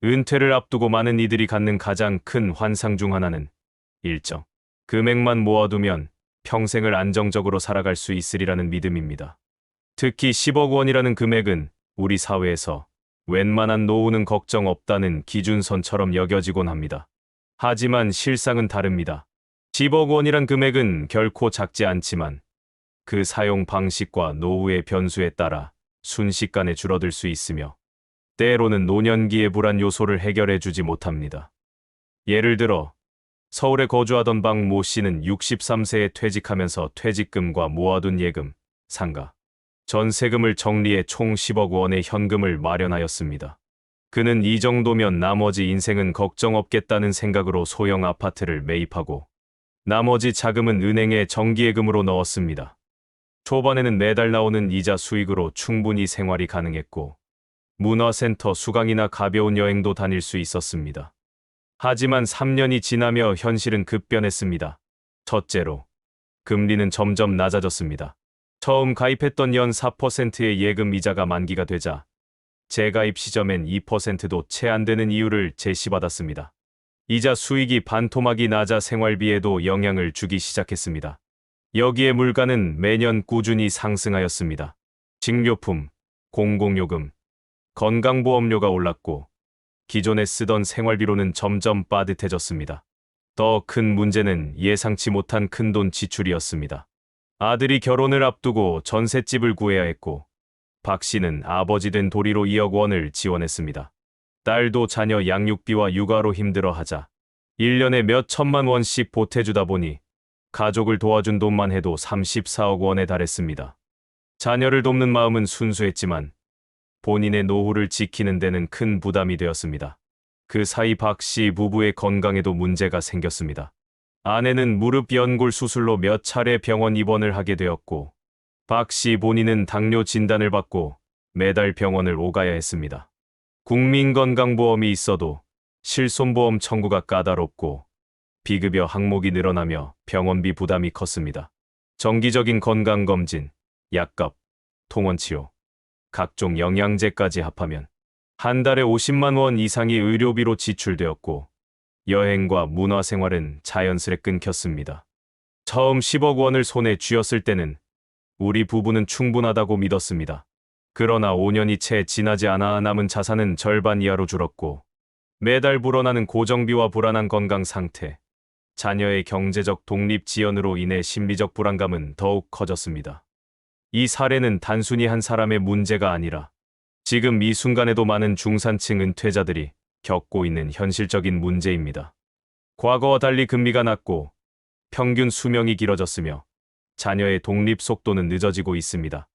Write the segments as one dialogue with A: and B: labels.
A: 은퇴를 앞두고 많은 이들이 갖는 가장 큰 환상 중 하나는 일정 금액만 모아두면 평생을 안정적으로 살아갈 수 있으리라는 믿음입니다. 특히 10억 원이라는 금액은 우리 사회에서 웬만한 노후는 걱정 없다는 기준선처럼 여겨지곤 합니다. 하지만 실상은 다릅니다. 10억 원이란 금액은 결코 작지 않지만 그 사용 방식과 노후의 변수에 따라 순식간에 줄어들 수 있으며 때로는 노년기의 불안 요소를 해결해 주지 못합니다. 예를 들어 서울에 거주하던 박 모 씨는 63세에 퇴직하면서 퇴직금과 모아둔 예금, 상가, 전세금을 정리해 총 10억 원의 현금을 마련하였습니다. 그는 이 정도면 나머지 인생은 걱정 없겠다는 생각으로 소형 아파트를 매입하고 나머지 자금은 은행에 정기예금으로 넣었습니다. 초반에는 매달 나오는 이자 수익으로 충분히 생활이 가능했고 문화센터 수강이나 가벼운 여행도 다닐 수 있었습니다. 하지만 3년이 지나며 현실은 급변했습니다. 첫째로, 금리는 점점 낮아졌습니다. 처음 가입했던 연 4%의 예금 이자가 만기가 되자 재가입 시점엔 2%도 채 안 되는 이유를 제시받았습니다. 이자 수익이 반토막이 나자 생활비에도 영향을 주기 시작했습니다. 여기에 물가는 매년 꾸준히 상승하였습니다. 식료품, 공공요금, 건강보험료가 올랐고 기존에 쓰던 생활비로는 점점 빠듯해졌습니다. 더 큰 문제는 예상치 못한 큰돈 지출이었습니다. 아들이 결혼을 앞두고 전셋집을 구해야 했고 박 씨는 아버지 된 도리로 2억 원을 지원했습니다. 딸도 자녀 양육비와 육아로 힘들어하자 1년에 몇 천만 원씩 보태주다 보니 가족을 도와준 돈만 해도 34억 원에 달했습니다. 자녀를 돕는 마음은 순수했지만 본인의 노후를 지키는 데는 큰 부담이 되었습니다. 그 사이 박 씨 부부의 건강에도 문제가 생겼습니다. 아내는 무릎 연골 수술로 몇 차례 병원 입원을 하게 되었고 박 씨 본인은 당뇨 진단을 받고 매달 병원을 오가야 했습니다. 국민건강보험이 있어도 실손보험 청구가 까다롭고 비급여 항목이 늘어나며 병원비 부담이 컸습니다. 정기적인 건강검진, 약값, 통원치료, 각종 영양제까지 합하면 한 달에 50만 원 이상이 의료비로 지출되었고 여행과 문화생활은 자연스레 끊겼습니다. 처음 10억 원을 손에 쥐었을 때는 우리 부부는 충분하다고 믿었습니다. 그러나 5년이 채 지나지 않아 남은 자산은 절반 이하로 줄었고 매달 불어나는 고정비와 불안한 건강 상태, 자녀의 경제적 독립 지연으로 인해 심리적 불안감은 더욱 커졌습니다. 이 사례는 단순히 한 사람의 문제가 아니라 지금 이 순간에도 많은 중산층 은퇴자들이 겪고 있는 현실적인 문제입니다. 과거와 달리 금리가 낮고 평균 수명이 길어졌으며 자녀의 독립 속도는 늦어지고 있습니다.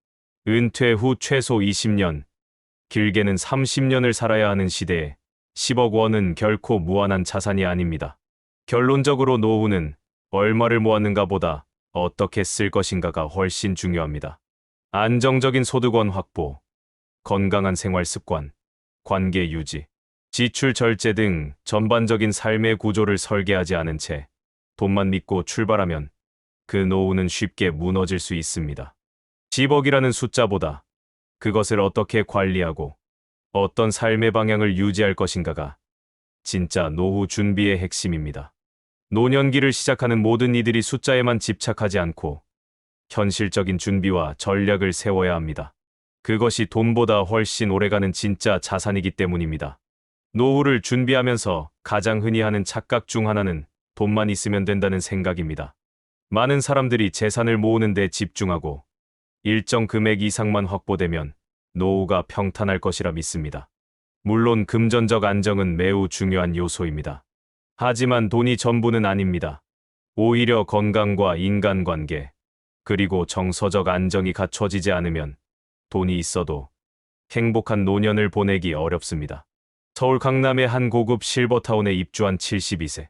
A: 은퇴 후 최소 20년, 길게는 30년을 살아야 하는 시대에 10억 원은 결코 무한한 자산이 아닙니다. 결론적으로 노후는 얼마를 모았는가 보다 어떻게 쓸 것인가가 훨씬 중요합니다. 안정적인 소득원 확보, 건강한 생활 습관, 관계 유지, 지출 절제 등 전반적인 삶의 구조를 설계하지 않은 채 돈만 믿고 출발하면 그 노후는 쉽게 무너질 수 있습니다. 10억이라는 숫자보다 그것을 어떻게 관리하고 어떤 삶의 방향을 유지할 것인가가 진짜 노후 준비의 핵심입니다. 노년기를 시작하는 모든 이들이 숫자에만 집착하지 않고 현실적인 준비와 전략을 세워야 합니다. 그것이 돈보다 훨씬 오래가는 진짜 자산이기 때문입니다. 노후를 준비하면서 가장 흔히 하는 착각 중 하나는 돈만 있으면 된다는 생각입니다. 많은 사람들이 재산을 모으는 데 집중하고 일정 금액 이상만 확보되면 노후가 평탄할 것이라 믿습니다. 물론 금전적 안정은 매우 중요한 요소입니다. 하지만 돈이 전부는 아닙니다. 오히려 건강과 인간관계, 그리고 정서적 안정이 갖춰지지 않으면 돈이 있어도 행복한 노년을 보내기 어렵습니다. 서울 강남의 한 고급 실버타운에 입주한 72세.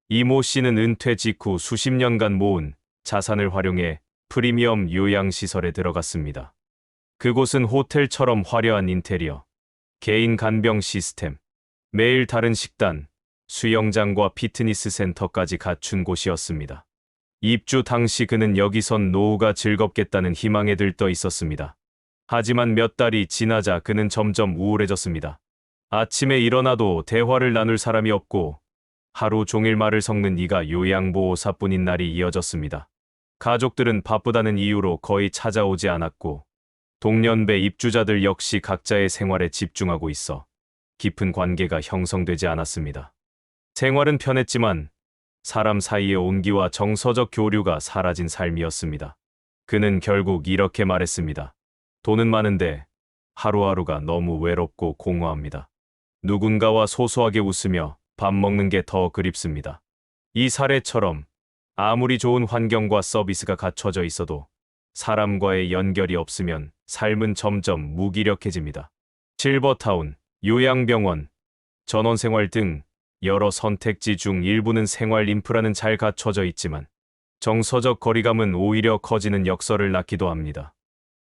A: 이모 씨는 은퇴 직후 수십 년간 모은 자산을 활용해 프리미엄 요양시설에 들어갔습니다. 그곳은 호텔처럼 화려한 인테리어, 개인 간병 시스템, 매일 다른 식단, 수영장과 피트니스 센터까지 갖춘 곳이었습니다. 입주 당시 그는 여기선 노후가 즐겁겠다는 희망에 들떠 있었습니다. 하지만 몇 달이 지나자 그는 점점 우울해졌습니다. 아침에 일어나도 대화를 나눌 사람이 없고 하루 종일 말을 섞는 이가 요양보호사뿐인 날이 이어졌습니다. 가족들은 바쁘다는 이유로 거의 찾아오지 않았고 동년배 입주자들 역시 각자의 생활에 집중하고 있어 깊은 관계가 형성되지 않았습니다. 생활은 편했지만 사람 사이의 온기와 정서적 교류가 사라진 삶이었습니다. 그는 결국 이렇게 말했습니다. 돈은 많은데 하루하루가 너무 외롭고 공허합니다. 누군가와 소소하게 웃으며 밥 먹는 게 더 그립습니다. 이 사례처럼 아무리 좋은 환경과 서비스가 갖춰져 있어도 사람과의 연결이 없으면 삶은 점점 무기력해집니다. 실버타운, 요양병원, 전원생활 등 여러 선택지 중 일부는 생활 인프라는 잘 갖춰져 있지만 정서적 거리감은 오히려 커지는 역설을 낳기도 합니다.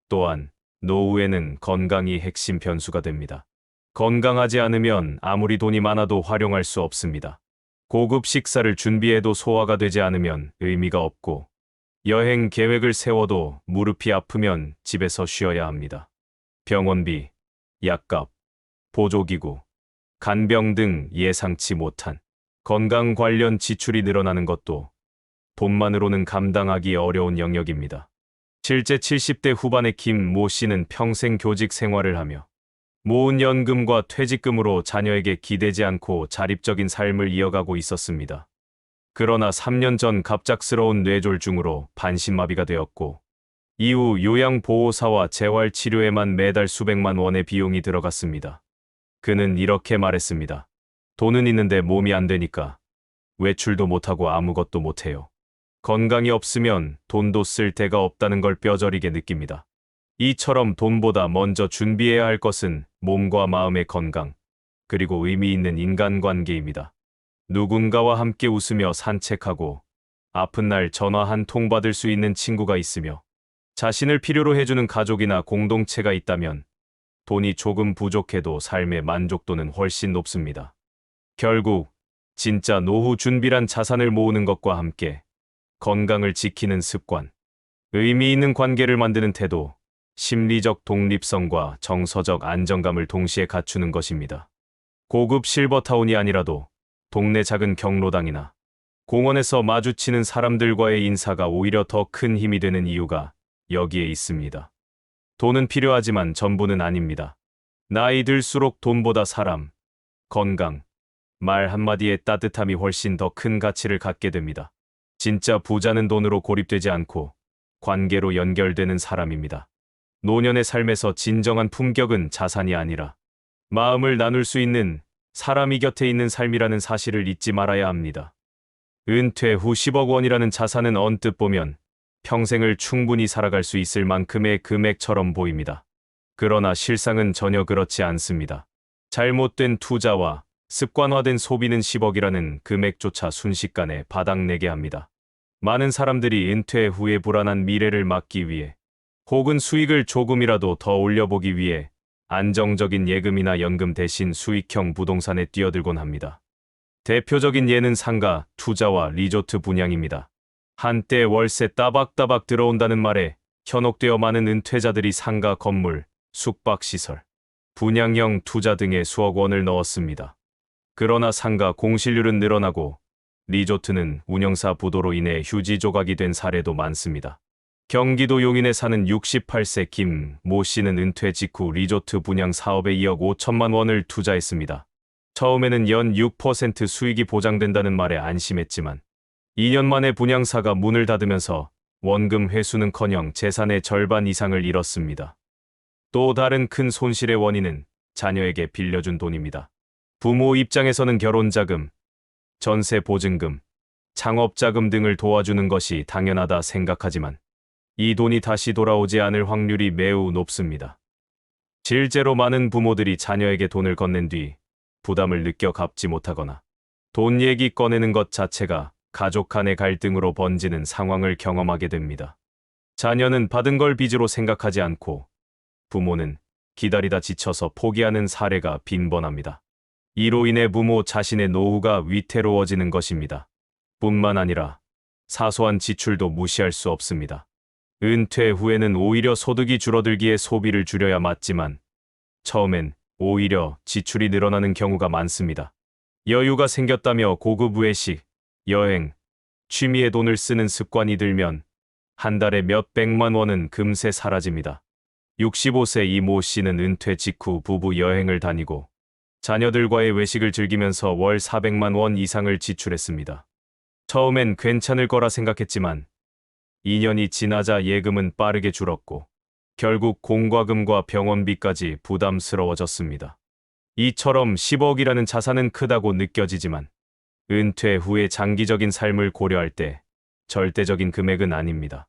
A: 또한 노후에는 건강이 핵심 변수가 됩니다. 건강하지 않으면 아무리 돈이 많아도 활용할 수 없습니다. 고급 식사를 준비해도 소화가 되지 않으면 의미가 없고 여행 계획을 세워도 무릎이 아프면 집에서 쉬어야 합니다. 병원비, 약값, 보조기구, 간병 등 예상치 못한 건강 관련 지출이 늘어나는 것도 돈만으로는 감당하기 어려운 영역입니다. 실제 70대 후반의 김 모 씨는 평생 교직 생활을 하며 모은 연금과 퇴직금으로 자녀에게 기대지 않고 자립적인 삶을 이어가고 있었습니다. 그러나 3년 전 갑작스러운 뇌졸중으로 반신마비가 되었고 이후 요양보호사와 재활치료에만 매달 수백만 원의 비용이 들어갔습니다. 그는 이렇게 말했습니다. 돈은 있는데 몸이 안 되니까 외출도 못하고 아무것도 못해요. 건강이 없으면 돈도 쓸 데가 없다는 걸 뼈저리게 느낍니다. 이처럼 돈보다 먼저 준비해야 할 것은 몸과 마음의 건강, 그리고 의미 있는 인간관계입니다. 누군가와 함께 웃으며 산책하고 아픈 날 전화 한 통 받을 수 있는 친구가 있으며 자신을 필요로 해주는 가족이나 공동체가 있다면 돈이 조금 부족해도 삶의 만족도는 훨씬 높습니다. 결국 진짜 노후 준비란 자산을 모으는 것과 함께 건강을 지키는 습관, 의미 있는 관계를 만드는 태도, 심리적 독립성과 정서적 안정감을 동시에 갖추는 것입니다. 고급 실버타운이 아니라도 동네 작은 경로당이나 공원에서 마주치는 사람들과의 인사가 오히려 더 큰 힘이 되는 이유가 여기에 있습니다. 돈은 필요하지만 전부는 아닙니다. 나이 들수록 돈보다 사람, 건강, 말 한마디의 따뜻함이 훨씬 더 큰 가치를 갖게 됩니다. 진짜 부자는 돈으로 고립되지 않고 관계로 연결되는 사람입니다. 노년의 삶에서 진정한 품격은 자산이 아니라 마음을 나눌 수 있는 사람이 곁에 있는 삶이라는 사실을 잊지 말아야 합니다. 은퇴 후 10억 원이라는 자산은 언뜻 보면 평생을 충분히 살아갈 수 있을 만큼의 금액처럼 보입니다. 그러나 실상은 전혀 그렇지 않습니다. 잘못된 투자와 습관화된 소비는 10억이라는 금액조차 순식간에 바닥내게 합니다. 많은 사람들이 은퇴 후의 불안한 미래를 막기 위해 혹은 수익을 조금이라도 더 올려보기 위해 안정적인 예금이나 연금 대신 수익형 부동산에 뛰어들곤 합니다. 대표적인 예는 상가, 투자와 리조트 분양입니다. 한때 월세 따박따박 들어온다는 말에 현혹되어 많은 은퇴자들이 상가 건물, 숙박시설, 분양형 투자 등에 수억 원을 넣었습니다. 그러나 상가 공실률은 늘어나고 리조트는 운영사 부도로 인해 휴지 조각이 된 사례도 많습니다. 경기도 용인에 사는 68세 김 모 씨는 은퇴 직후 리조트 분양 사업에 2억 5천만 원을 투자했습니다. 처음에는 연 6% 수익이 보장된다는 말에 안심했지만 2년 만에 분양사가 문을 닫으면서 원금 회수는커녕 재산의 절반 이상을 잃었습니다. 또 다른 큰 손실의 원인은 자녀에게 빌려준 돈입니다. 부모 입장에서는 결혼자금, 전세보증금, 창업자금 등을 도와주는 것이 당연하다 생각하지만 이 돈이 다시 돌아오지 않을 확률이 매우 높습니다. 실제로 많은 부모들이 자녀에게 돈을 건넨 뒤 부담을 느껴 갚지 못하거나 돈 얘기 꺼내는 것 자체가 가족 간의 갈등으로 번지는 상황을 경험하게 됩니다. 자녀는 받은 걸 빚으로 생각하지 않고 부모는 기다리다 지쳐서 포기하는 사례가 빈번합니다. 이로 인해 부모 자신의 노후가 위태로워지는 것입니다. 뿐만 아니라 사소한 지출도 무시할 수 없습니다. 은퇴 후에는 오히려 소득이 줄어들기에 소비를 줄여야 맞지만 처음엔 오히려 지출이 늘어나는 경우가 많습니다. 여유가 생겼다며 고급 외식, 여행, 취미에 돈을 쓰는 습관이 들면 한 달에 몇 백만 원은 금세 사라집니다. 65세 이 모 씨는 은퇴 직후 부부 여행을 다니고 자녀들과의 외식을 즐기면서 월 400만 원 이상을 지출했습니다. 처음엔 괜찮을 거라 생각했지만 2년이 지나자 예금은 빠르게 줄었고 결국 공과금과 병원비까지 부담스러워졌습니다. 이처럼 10억이라는 자산은 크다고 느껴지지만 은퇴 후의 장기적인 삶을 고려할 때 절대적인 금액은 아닙니다.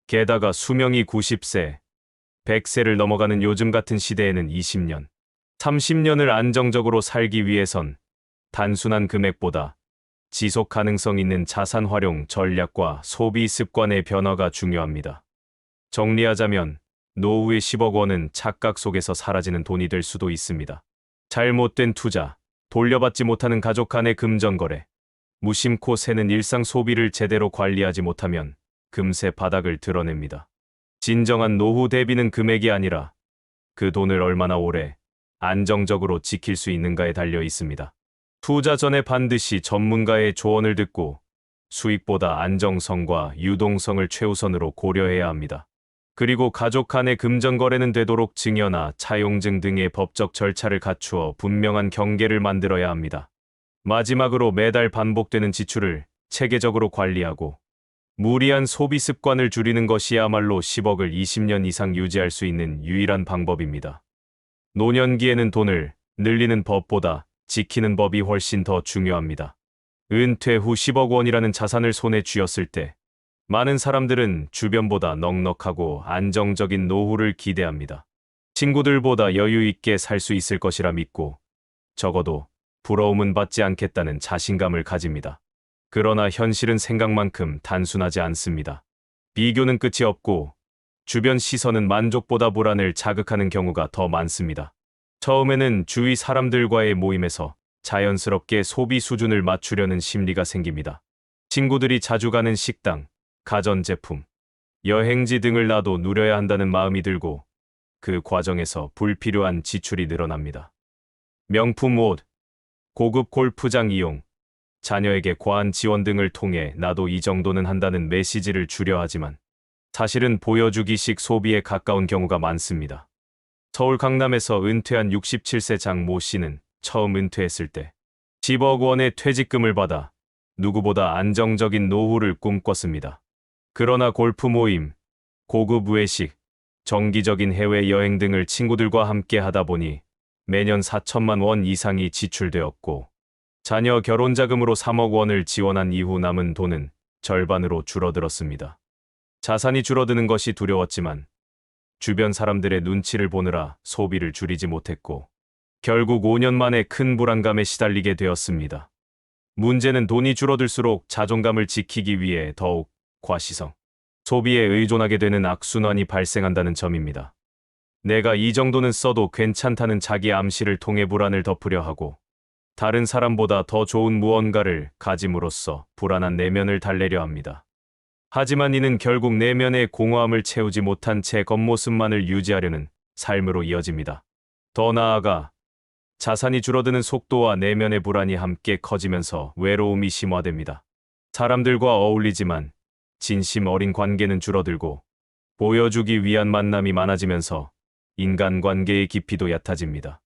A: 게다가 수명이 90세, 100세를 넘어가는 요즘 같은 시대에는 20년, 30년을 안정적으로 살기 위해선 단순한 금액보다 지속 가능성 있는 자산 활용 전략과 소비 습관의 변화가 중요합니다. 정리하자면 노후의 10억 원은 착각 속에서 사라지는 돈이 될 수도 있습니다. 잘못된 투자, 돌려받지 못하는 가족 간의 금전거래, 무심코 새는 일상 소비를 제대로 관리하지 못하면 금세 바닥을 드러냅니다. 진정한 노후 대비는 금액이 아니라 그 돈을 얼마나 오래 안정적으로 지킬 수 있는가에 달려 있습니다. 투자 전에 반드시 전문가의 조언을 듣고 수익보다 안정성과 유동성을 최우선으로 고려해야 합니다. 그리고 가족 간의 금전거래는 되도록 증여나 차용증 등의 법적 절차를 갖추어 분명한 경계를 만들어야 합니다. 마지막으로 매달 반복되는 지출을 체계적으로 관리하고 무리한 소비 습관을 줄이는 것이야말로 10억을 20년 이상 유지할 수 있는 유일한 방법입니다. 노년기에는 돈을 늘리는 법보다 지키는 법이 훨씬 더 중요합니다. 은퇴 후 10억 원이라는 자산을 손에 쥐었을 때 많은 사람들은 주변보다 넉넉하고 안정적인 노후를 기대합니다. 친구들보다 여유 있게 살 수 있을 것이라 믿고 적어도 부러움은 받지 않겠다는 자신감을 가집니다. 그러나 현실은 생각만큼 단순하지 않습니다. 비교는 끝이 없고 주변 시선은 만족보다 불안을 자극하는 경우가 더 많습니다. 처음에는 주위 사람들과의 모임에서 자연스럽게 소비 수준을 맞추려는 심리가 생깁니다. 친구들이 자주 가는 식당, 가전제품, 여행지 등을 나도 누려야 한다는 마음이 들고 그 과정에서 불필요한 지출이 늘어납니다. 명품 옷, 고급 골프장 이용, 자녀에게 과한 지원 등을 통해 나도 이 정도는 한다는 메시지를 주려 하지만 사실은 보여주기식 소비에 가까운 경우가 많습니다. 서울 강남에서 은퇴한 67세 장 모 씨는 처음 은퇴했을 때 10억 원의 퇴직금을 받아 누구보다 안정적인 노후를 꿈꿨습니다. 그러나 골프 모임, 고급 외식, 정기적인 해외여행 등을 친구들과 함께 하다 보니 매년 4천만 원 이상이 지출되었고 자녀 결혼 자금으로 3억 원을 지원한 이후 남은 돈은 절반으로 줄어들었습니다. 자산이 줄어드는 것이 두려웠지만 주변 사람들의 눈치를 보느라 소비를 줄이지 못했고 결국 5년 만에 큰 불안감에 시달리게 되었습니다. 문제는 돈이 줄어들수록 자존감을 지키기 위해 더욱 과시성, 소비에 의존하게 되는 악순환이 발생한다는 점입니다. 내가 이 정도는 써도 괜찮다는 자기 암시를 통해 불안을 덮으려 하고 다른 사람보다 더 좋은 무언가를 가짐으로써 불안한 내면을 달래려 합니다. 하지만 이는 결국 내면의 공허함을 채우지 못한 제 겉모습만을 유지하려는 삶으로 이어집니다. 더 나아가 자산이 줄어드는 속도와 내면의 불안이 함께 커지면서 외로움이 심화됩니다. 사람들과 어울리지만 진심 어린 관계는 줄어들고 보여주기 위한 만남이 많아지면서 인간관계의 깊이도 얕아집니다.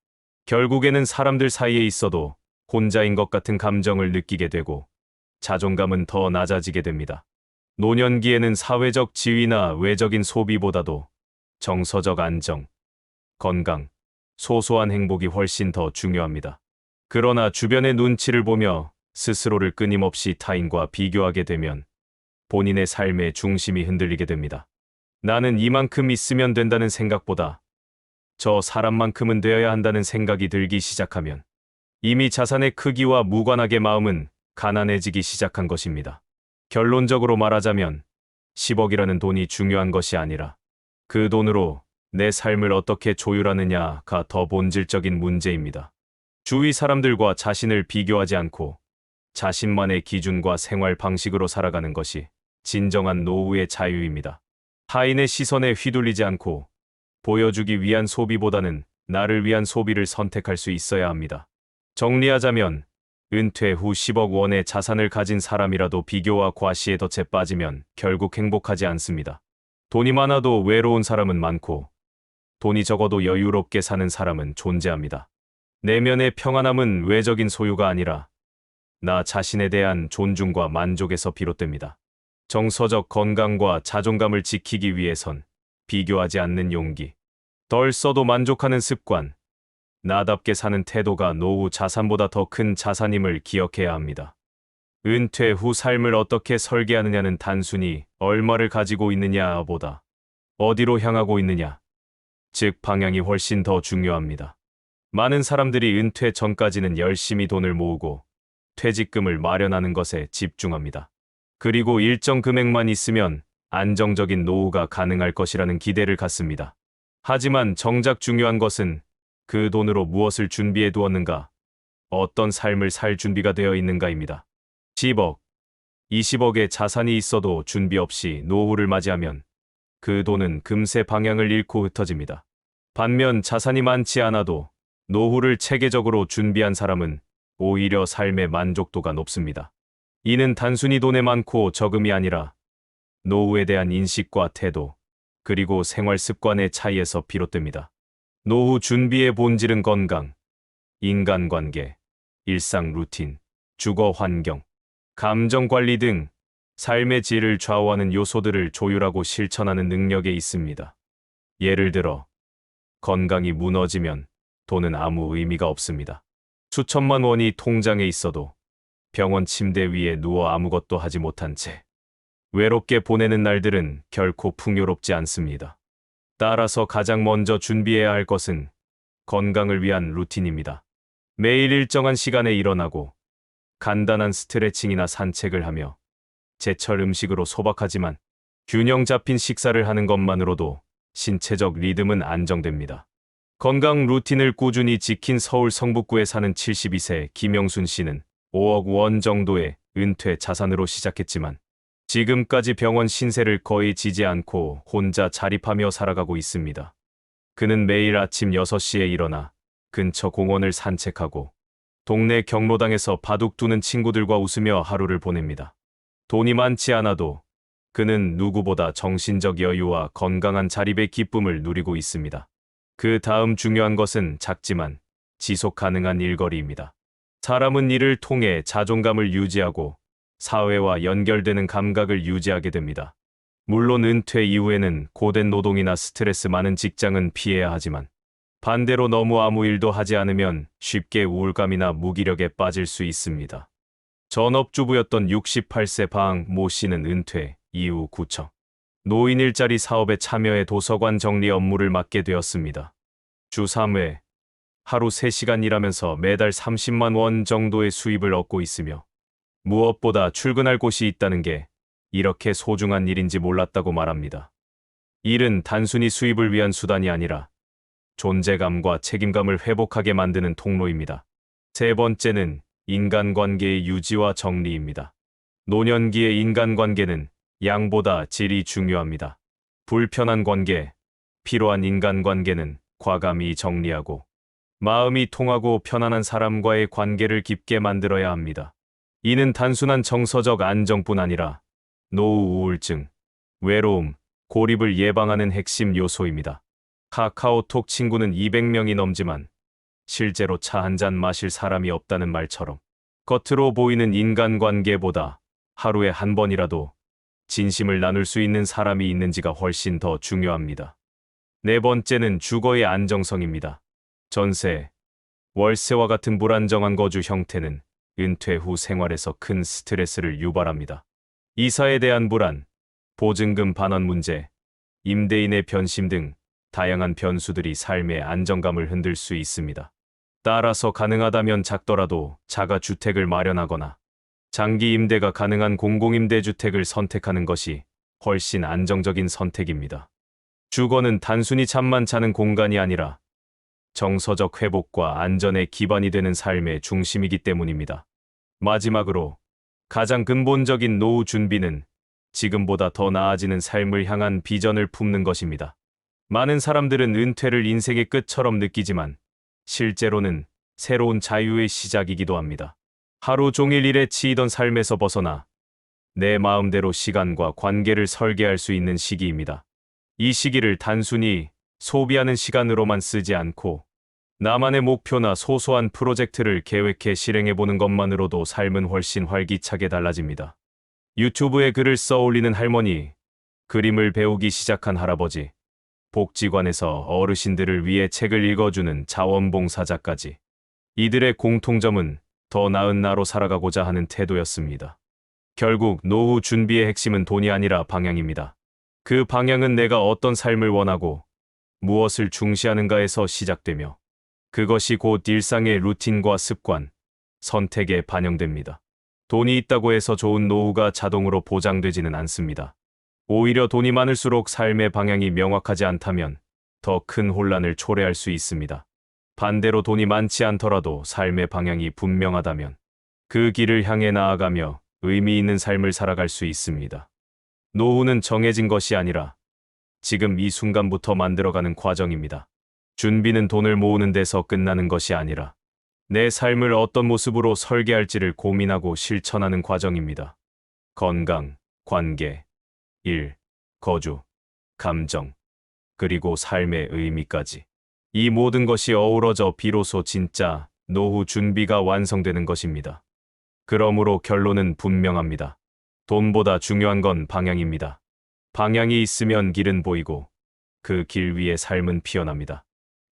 A: 결국에는 사람들 사이에 있어도 혼자인 것 같은 감정을 느끼게 되고 자존감은 더 낮아지게 됩니다. 노년기에는 사회적 지위나 외적인 소비보다도 정서적 안정, 건강, 소소한 행복이 훨씬 더 중요합니다. 그러나 주변의 눈치를 보며 스스로를 끊임없이 타인과 비교하게 되면 본인의 삶의 중심이 흔들리게 됩니다. 나는 이만큼 있으면 된다는 생각보다 저 사람만큼은 되어야 한다는 생각이 들기 시작하면 이미 자산의 크기와 무관하게 마음은 가난해지기 시작한 것입니다. 결론적으로 말하자면 10억이라는 돈이 중요한 것이 아니라 그 돈으로 내 삶을 어떻게 조율하느냐가 더 본질적인 문제입니다. 주위 사람들과 자신을 비교하지 않고 자신만의 기준과 생활 방식으로 살아가는 것이 진정한 노후의 자유입니다. 타인의 시선에 휘둘리지 않고 보여주기 위한 소비보다는 나를 위한 소비를 선택할 수 있어야 합니다. 정리하자면 은퇴 후 10억 원의 자산을 가진 사람이라도 비교와 과시에 덫에 빠지면 결국 행복하지 않습니다. 돈이 많아도 외로운 사람은 많고 돈이 적어도 여유롭게 사는 사람은 존재합니다. 내면의 평안함은 외적인 소유가 아니라 나 자신에 대한 존중과 만족에서 비롯됩니다. 정서적 건강과 자존감을 지키기 위해선 비교하지 않는 용기, 덜 써도 만족하는 습관, 나답게 사는 태도가 노후 자산보다 더 큰 자산임을 기억해야 합니다. 은퇴 후 삶을 어떻게 설계하느냐는 단순히 얼마를 가지고 있느냐보다 어디로 향하고 있느냐, 즉 방향이 훨씬 더 중요합니다. 많은 사람들이 은퇴 전까지는 열심히 돈을 모으고 퇴직금을 마련하는 것에 집중합니다. 그리고 일정 금액만 있으면 안정적인 노후가 가능할 것이라는 기대를 갖습니다. 하지만 정작 중요한 것은 그 돈으로 무엇을 준비해 두었는가, 어떤 삶을 살 준비가 되어 있는가입니다. 10억, 20억의 자산이 있어도 준비 없이 노후를 맞이하면 그 돈은 금세 방향을 잃고 흩어집니다. 반면 자산이 많지 않아도 노후를 체계적으로 준비한 사람은 오히려 삶의 만족도가 높습니다. 이는 단순히 돈의 많고 적음이 아니라 노후에 대한 인식과 태도, 그리고 생활 습관의 차이에서 비롯됩니다. 노후 준비의 본질은 건강, 인간관계, 일상 루틴, 주거 환경, 감정 관리 등 삶의 질을 좌우하는 요소들을 조율하고 실천하는 능력에 있습니다. 예를 들어, 건강이 무너지면 돈은 아무 의미가 없습니다. 수천만 원이 통장에 있어도 병원 침대 위에 누워 아무것도 하지 못한 채 외롭게 보내는 날들은 결코 풍요롭지 않습니다. 따라서 가장 먼저 준비해야 할 것은 건강을 위한 루틴입니다. 매일 일정한 시간에 일어나고 간단한 스트레칭이나 산책을 하며 제철 음식으로 소박하지만 균형 잡힌 식사를 하는 것만으로도 신체적 리듬은 안정됩니다. 건강 루틴을 꾸준히 지킨 서울 성북구에 사는 72세 김영순 씨는 5억 원 정도의 은퇴 자산으로 시작했지만 지금까지 병원 신세를 거의 지지 않고 혼자 자립하며 살아가고 있습니다. 그는 매일 아침 6시에 일어나 근처 공원을 산책하고 동네 경로당에서 바둑 두는 친구들과 웃으며 하루를 보냅니다. 돈이 많지 않아도 그는 누구보다 정신적 여유와 건강한 자립의 기쁨을 누리고 있습니다. 그 다음 중요한 것은 작지만 지속 가능한 일거리입니다. 사람은 일을 통해 자존감을 유지하고 사회와 연결되는 감각을 유지하게 됩니다. 물론 은퇴 이후에는 고된 노동이나 스트레스 많은 직장은 피해야 하지만 반대로 너무 아무 일도 하지 않으면 쉽게 우울감이나 무기력에 빠질 수 있습니다. 전업주부였던 68세 방 모 씨는 은퇴 이후 구청, 노인 일자리 사업에 참여해 도서관 정리 업무를 맡게 되었습니다. 주 3회, 하루 3시간 일하면서 매달 30만 원 정도의 수입을 얻고 있으며 무엇보다 출근할 곳이 있다는 게 이렇게 소중한 일인지 몰랐다고 말합니다. 일은 단순히 수입을 위한 수단이 아니라 존재감과 책임감을 회복하게 만드는 통로입니다. 세 번째는 인간관계의 유지와 정리입니다. 노년기의 인간관계는 양보다 질이 중요합니다. 불편한 관계, 필요한 인간관계는 과감히 정리하고 마음이 통하고 편안한 사람과의 관계를 깊게 만들어야 합니다. 이는 단순한 정서적 안정뿐 아니라 노후 우울증, 외로움, 고립을 예방하는 핵심 요소입니다. 카카오톡 친구는 200명이 넘지만 실제로 차 한 잔 마실 사람이 없다는 말처럼 겉으로 보이는 인간관계보다 하루에 한 번이라도 진심을 나눌 수 있는 사람이 있는지가 훨씬 더 중요합니다. 네 번째는 주거의 안정성입니다. 전세, 월세와 같은 불안정한 거주 형태는 은퇴 후 생활에서 큰 스트레스를 유발합니다. 이사에 대한 불안, 보증금 반환 문제, 임대인의 변심 등 다양한 변수들이 삶의 안정감을 흔들 수 있습니다. 따라서 가능하다면 작더라도 자가주택을 마련하거나 장기 임대가 가능한 공공임대주택을 선택하는 것이 훨씬 안정적인 선택입니다. 주거는 단순히 잠만 자는 공간이 아니라 정서적 회복과 안전의 기반이 되는 삶의 중심이기 때문입니다. 마지막으로 가장 근본적인 노후 준비는 지금보다 더 나아지는 삶을 향한 비전을 품는 것입니다. 많은 사람들은 은퇴를 인생의 끝처럼 느끼지만 실제로는 새로운 자유의 시작이기도 합니다. 하루 종일 일에 치이던 삶에서 벗어나 내 마음대로 시간과 관계를 설계할 수 있는 시기입니다. 이 시기를 단순히 소비하는 시간으로만 쓰지 않고 나만의 목표나 소소한 프로젝트를 계획해 실행해보는 것만으로도 삶은 훨씬 활기차게 달라집니다. 유튜브에 글을 써 올리는 할머니, 그림을 배우기 시작한 할아버지, 복지관에서 어르신들을 위해 책을 읽어주는 자원봉사자까지 이들의 공통점은 더 나은 나로 살아가고자 하는 태도였습니다. 결국 노후 준비의 핵심은 돈이 아니라 방향입니다. 그 방향은 내가 어떤 삶을 원하고 무엇을 중시하는가에서 시작되며 그것이 곧 일상의 루틴과 습관, 선택에 반영됩니다. 돈이 있다고 해서 좋은 노후가 자동으로 보장되지는 않습니다. 오히려 돈이 많을수록 삶의 방향이 명확하지 않다면 더 큰 혼란을 초래할 수 있습니다. 반대로 돈이 많지 않더라도 삶의 방향이 분명하다면 그 길을 향해 나아가며 의미 있는 삶을 살아갈 수 있습니다. 노후는 정해진 것이 아니라 지금 이 순간부터 만들어가는 과정입니다. 준비는 돈을 모으는 데서 끝나는 것이 아니라 내 삶을 어떤 모습으로 설계할지를 고민하고 실천하는 과정입니다. 건강, 관계, 일, 거주, 감정, 그리고 삶의 의미까지. 이 모든 것이 어우러져 비로소 진짜 노후 준비가 완성되는 것입니다. 그러므로 결론은 분명합니다. 돈보다 중요한 건 방향입니다. 방향이 있으면 길은 보이고 그 길 위에 삶은 피어납니다.